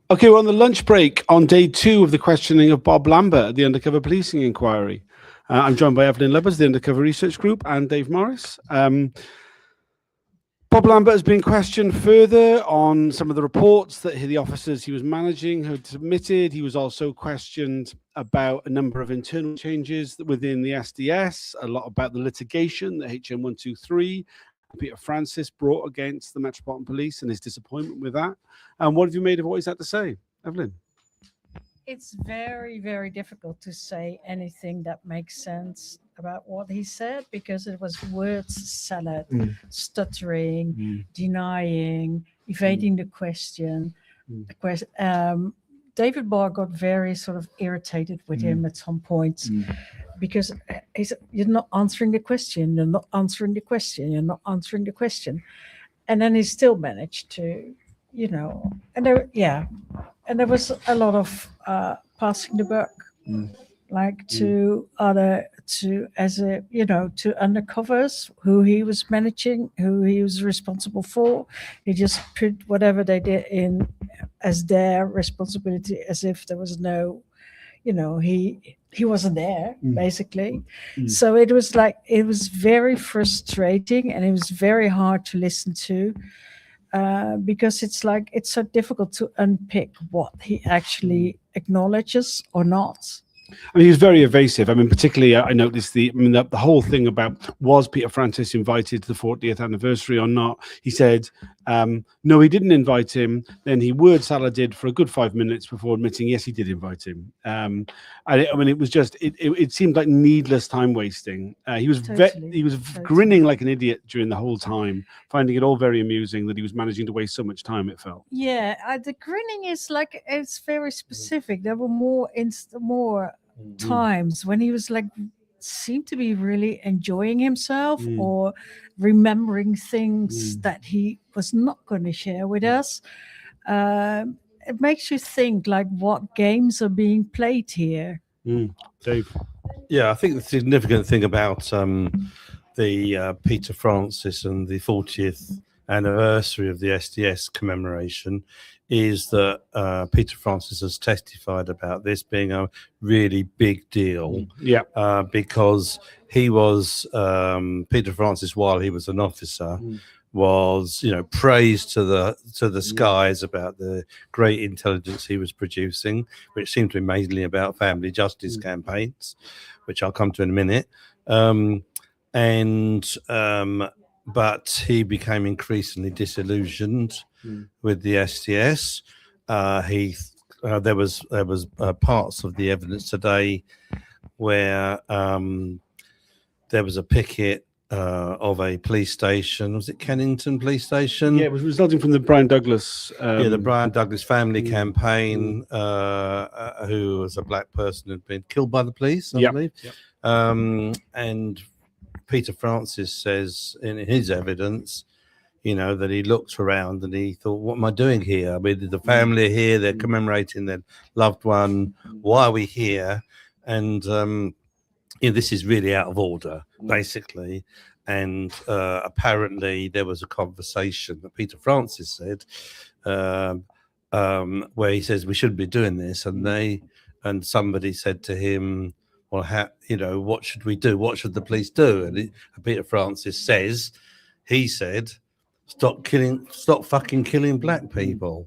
Okay, we're on the lunch break on day 2 of the questioning of Bob Lambert at the undercover policing inquiry. I'm joined by Eveline Lubbers, the undercover research group, and Dave Morris. Bob Lambert has been questioned further on some of the reports that the officers he was managing had submitted. He was also questioned about a number of internal changes within the SDS, a lot about the litigation that HM123, Peter Francis brought against the Metropolitan Police and his disappointment with that. And what have you made of what he's had to say, Eveline? It's very, very difficult to say anything that makes sense about what he said, because it was word salad, stuttering, denying, evading the question. David Barr got very sort of irritated with him at some point because he said, "You're not answering the question, you're not answering the question, you're not answering the question." And then he still managed to, and there was a lot of passing the buck, like to undercovers who he was managing, who he was responsible for. He just put whatever they did in as their responsibility, as if there was no, he wasn't there, basically. So it was very frustrating, and it was very hard to listen to. Because it's so difficult to unpick what he actually acknowledges or not. I mean, he's very evasive. I mean, particularly, I noticed the whole thing about, was Peter Francis invited to the 40th anniversary or not? He said, no, he didn't invite him. Then he word saladed for a good 5 minutes before admitting, yes, he did invite him. It was just, it seemed like needless time wasting. He was grinning like an idiot during the whole time, finding it all very amusing that he was managing to waste so much time, it felt. Yeah, the grinning is it's very specific. There were more times when he was seemed to be really enjoying himself or remembering things that he was not going to share with us. It makes you think, what games are being played here. Dave? Yeah, I think the significant thing about the Peter Francis and the 40th anniversary of the SDS commemoration is that Peter Francis has testified about this being a really big deal. Because he was Peter Francis, while he was an officer, was praised to the skies about the great intelligence he was producing, which seemed to be mainly about family justice campaigns, which I'll come to in a minute. But he became increasingly disillusioned with the SDS. There was parts of the evidence today where there was a picket of a police station. Was it Kennington Police Station? Yeah, it was resulting from the Brian Douglas. The Brian Douglas family campaign, who was a black person who'd been killed by the police, I believe. And Peter Francis says in his evidence, that he looked around and he thought, what am I doing here? I mean, the family are here, they're commemorating their loved one. Why are we here? And, this is really out of order, basically. And apparently there was a conversation that Peter Francis said, where he says, we shouldn't be doing this. And somebody said to him, well, what should we do? What should the police do? And Peter Francis he said, stop fucking killing black people.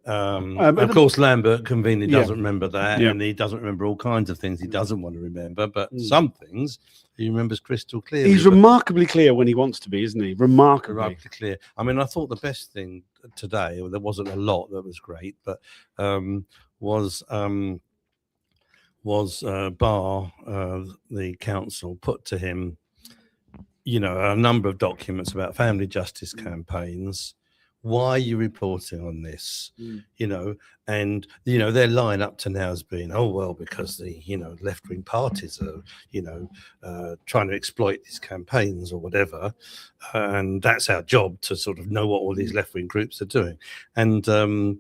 Of course, Lambert conveniently doesn't remember that, and he doesn't remember all kinds of things he doesn't want to remember, but some things he remembers crystal clearly. He's remarkably clear when he wants to be, isn't he? Remarkably clear. I mean, I thought the best thing today, there wasn't a lot that was great, but was Barr, the council, put to him, a number of documents about family justice campaigns. Why are you reporting on this? And their line up to now has been, oh well, because the left-wing parties are trying to exploit these campaigns or whatever, and that's our job to sort of know what all these left-wing groups are doing. And the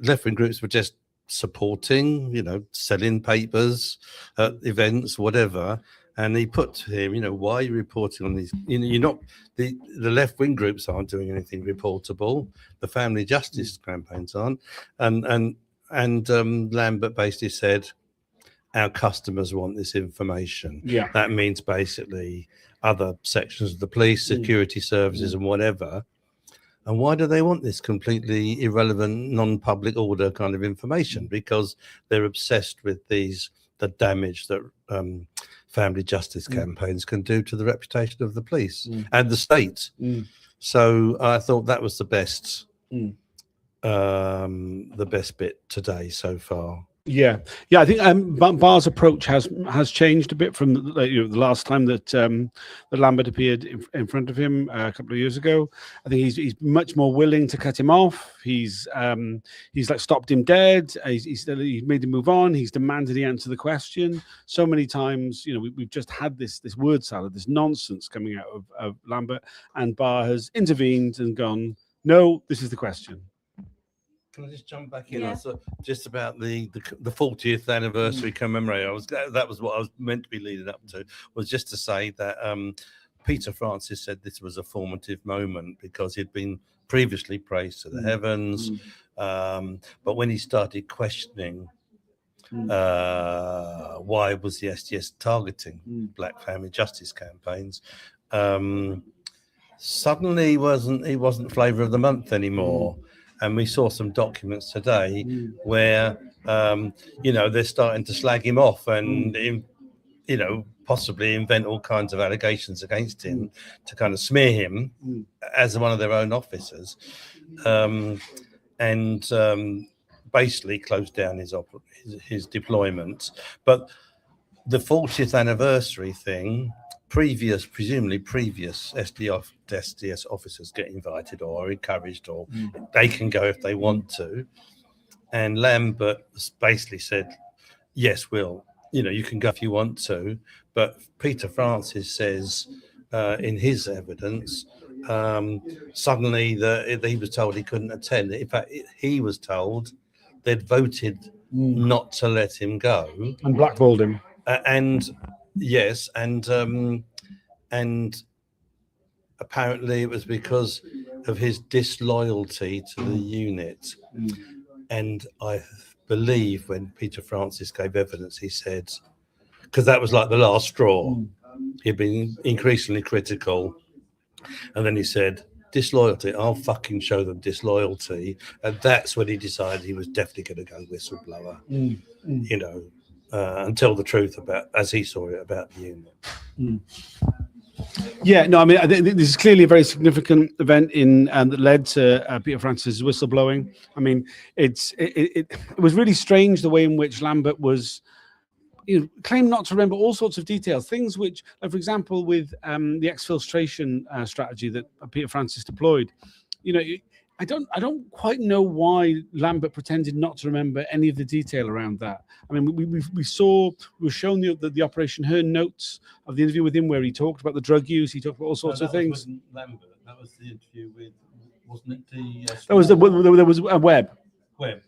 left-wing groups were just supporting, selling papers at events, whatever. And he put to him, why are you reporting on these? You're not the left-wing groups aren't doing anything reportable. The family justice campaigns aren't. And Lambert basically said, our customers want this information. Yeah. That means basically other sections of the police, security services, and whatever. And why do they want this completely irrelevant, non-public order kind of information? Because they're obsessed with the damage that family justice campaigns can do to the reputation of the police and the state. So I thought that was the best bit today so far. Yeah, I think Barr's approach has changed a bit from the last time that Lambert appeared in front of him a couple of years ago. I think he's much more willing to cut him off. He's like stopped him dead. He's made him move on. He's demanded he answer the question. So many times, we've just had this word salad, this nonsense coming out of Lambert, and Barr has intervened and gone, no, this is the question. Can I just jump back in? Yeah. Also, just about the 40th anniversary commemoration. That was what I was meant to be leading up to. Was just to say that Peter Francis said this was a formative moment because he'd been previously praised to the heavens, but when he started questioning why was the SDS targeting Black family justice campaigns, suddenly he wasn't flavour of the month anymore. And we saw some documents today where, they're starting to slag him off and, possibly invent all kinds of allegations against him to kind of smear him as one of their own officers, and basically close down his deployment. But the 40th anniversary thing, presumably previous SDS officers get invited or encouraged, or they can go if they want to. And Lambert basically said, yes, you can go if you want to. But Peter Francis says in his evidence, suddenly that he was told he couldn't attend. In fact, he was told they'd voted not to let him go. And blackballed him. Yes, and apparently it was because of his disloyalty to the unit. And I believe when Peter Francis gave evidence, he said, because that was like the last straw, he'd been increasingly critical, and then he said, disloyalty, I'll fucking show them disloyalty. And that's when he decided he was definitely going to go whistleblower. And tell the truth about, as he saw it, about the unit. Yeah, no, I mean, I think this is clearly a very significant event that led to Peter Francis' whistleblowing. I mean, it was really strange the way in which Lambert was claimed not to remember all sorts of details, things which, like for example, with the exfiltration strategy that Peter Francis deployed. I don't quite know why Lambert pretended not to remember any of the detail around that. I mean, we were shown the Operation Hearn notes of the interview with him where he talked about the drug use. He talked about all sorts of things. Lambert. That was the interview with, wasn't it? There was a Webb.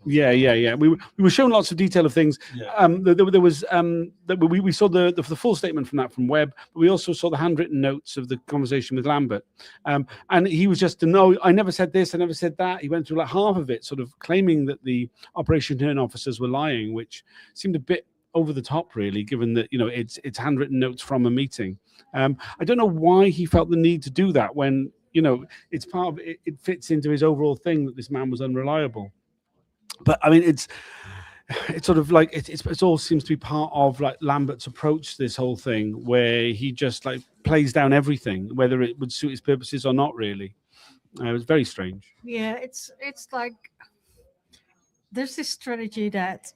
Yeah. We were shown lots of detail of things. Yeah. We saw the full statement from Webb, but we also saw the handwritten notes of the conversation with Lambert. And he was just, no, I never said this, I never said that. He went through like half of it, sort of claiming that the Operation Hearn officers were lying, which seemed a bit over the top, really, given that it's handwritten notes from a meeting. I don't know why he felt the need to do that when it's part of it. It fits into his overall thing that this man was unreliable. But I mean, it's sort of like it all seems to be part of like Lambert's approach to this whole thing, where he just like plays down everything, whether it would suit his purposes or not. Really, it was very strange. Yeah, it's like there's this strategy that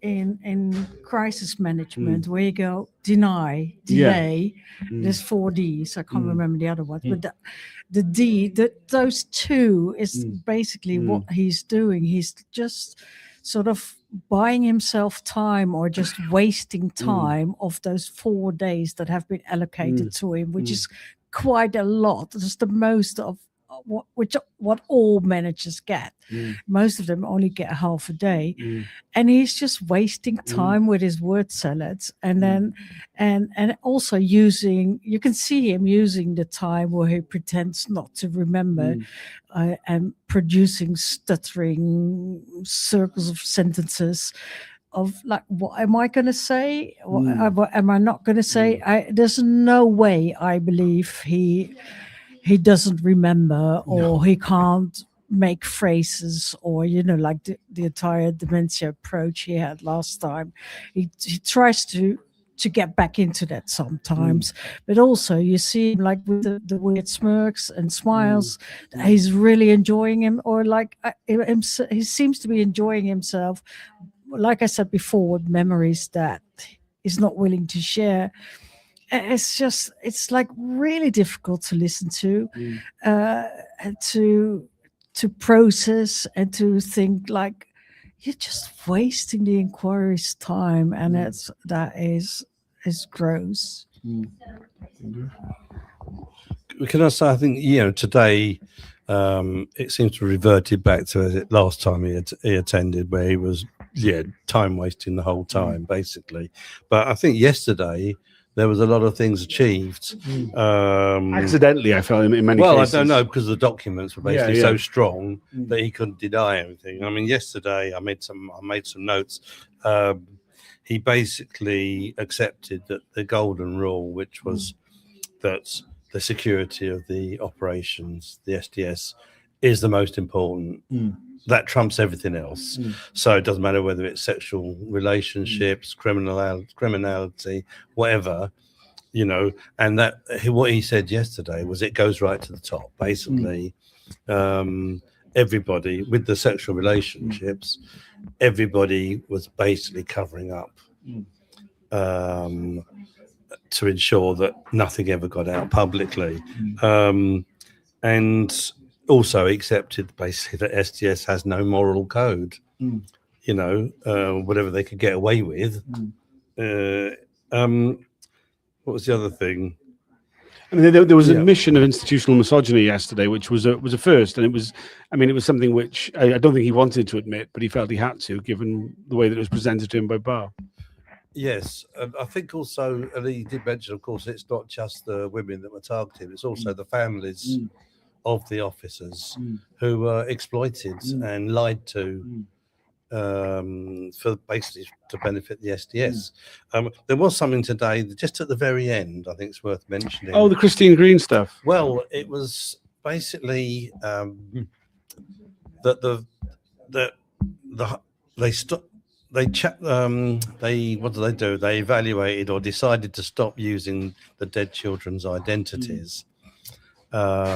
in crisis management where you go deny, delay. There's 4 Ds. I can't remember the other one, but the D, those two is basically what he's doing. He's just sort of buying himself time or just wasting time of those 4 days that have been allocated to him, which is quite a lot. It's the most of what all managers get. Most of them only get half a day, and he's just wasting time with his word salads, and then and also you can see him using the time where he pretends not to remember, and producing stuttering circles of sentences of like, what am I going to say? What am I not going to say? There's no way I believe he doesn't remember, or he can't make phrases, or like the entire dementia approach he had last time. He tries to get back into that sometimes, but also you see him like with the weird smirks and smiles. He's really enjoying him, or like he seems to be enjoying himself, like I said before, with memories that he's not willing to share. It's like really difficult to listen to, and to process, and to think like, you're just wasting the inquiry's time, and that is gross. Can I say, I think today it seems to have reverted back to last time he attended, where he was time wasting the whole time basically. But I think yesterday there was a lot of things achieved. Accidentally, I felt in many cases. I don't know, because the documents were basically so strong that he couldn't deny everything. I mean, yesterday I made some notes. He basically accepted that the golden rule, which was that the security of the operations, the SDS, is the most important. That trumps everything else. So it doesn't matter whether it's sexual relationships, criminality, whatever, and that what he said yesterday was it goes right to the top. Basically, everybody with the sexual relationships, everybody was basically covering up to ensure that nothing ever got out publicly. And also accepted basically that SDS has no moral code, whatever they could get away with. What was the other thing? I mean, there was an admission of institutional misogyny yesterday, which was a first, and it was something which I don't think he wanted to admit, but he felt he had to, given the way that it was presented to him by Barr. Yes, I think also, and he did mention, of course, it's not just the women that were targeted; it's also the families of the officers who were exploited and lied to for basically to benefit the SDS. There was something today, just at the very end, I think it's worth mentioning. Oh, the Christine Green stuff. Well, it was basically that they stopped. What did they do? They evaluated or decided to stop using the dead children's identities.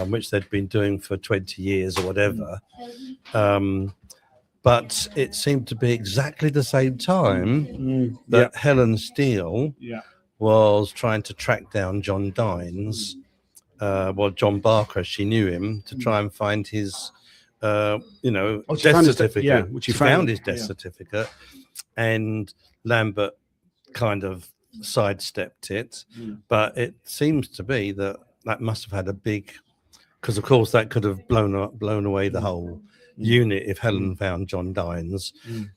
Which they'd been doing for 20 years or whatever. But it seemed to be exactly the same time that Helen Steele was trying to track down John Dines, John Barker, as she knew him, to try and find his, death certificate. Which she found his death certificate, and Lambert kind of sidestepped it. But it seems to be that must have had a big, because of course that could have blown away the whole unit if Helen found John Dines,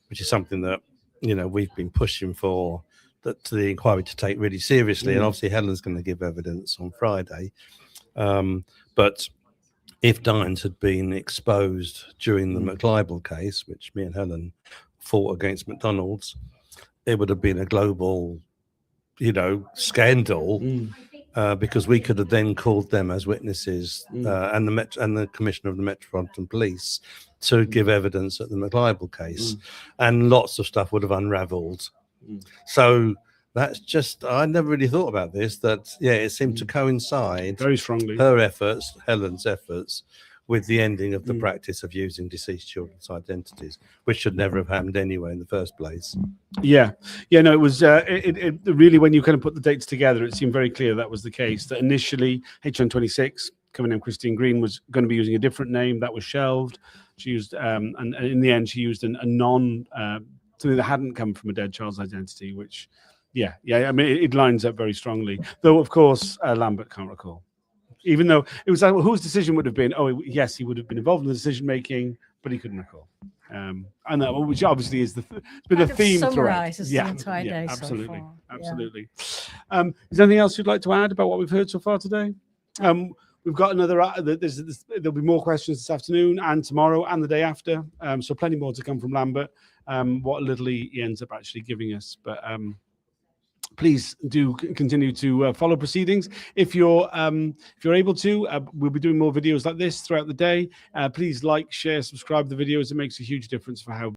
which is something that we've been pushing for to the inquiry to take really seriously. And obviously Helen's going to give evidence on Friday. But if Dines had been exposed during the McLibel case, which me and Helen fought against McDonald's, it would have been a global scandal. Because we could have then called them as witnesses, and the Commissioner of the Metropolitan Police to give evidence at the McLibel case, and lots of stuff would have unravelled. So that's just, I never really thought about this. That it seemed to coincide very strongly, Helen's efforts, with the ending of the practice of using deceased children's identities, which should never have happened anyway in the first place. No, it was it really, when you kind of put the dates together, it seemed very clear that was the case. That initially HN26, coming name Christine Green, was going to be using a different name. That was shelved. She used and in the end she used a non something that hadn't come from a dead child's identity, which I mean it lines up very strongly, though of course Lambert can't recall. Even though it was like, well, whose decision would have been? Oh, yes, he would have been involved in the decision making, but he couldn't recall. And that, which obviously is it's been a theme throughout. Summarizes the entire day absolutely, so far. absolutely. Is there anything else you'd like to add about what we've heard so far today? We've got another. There'll be more questions this afternoon and tomorrow and the day after. So plenty more to come from Lambert. What little he ends up actually giving us, but. Please do continue to follow proceedings. If you're able to, we'll be doing more videos like this throughout the day. Please like, share, subscribe to the videos. It makes a huge difference for how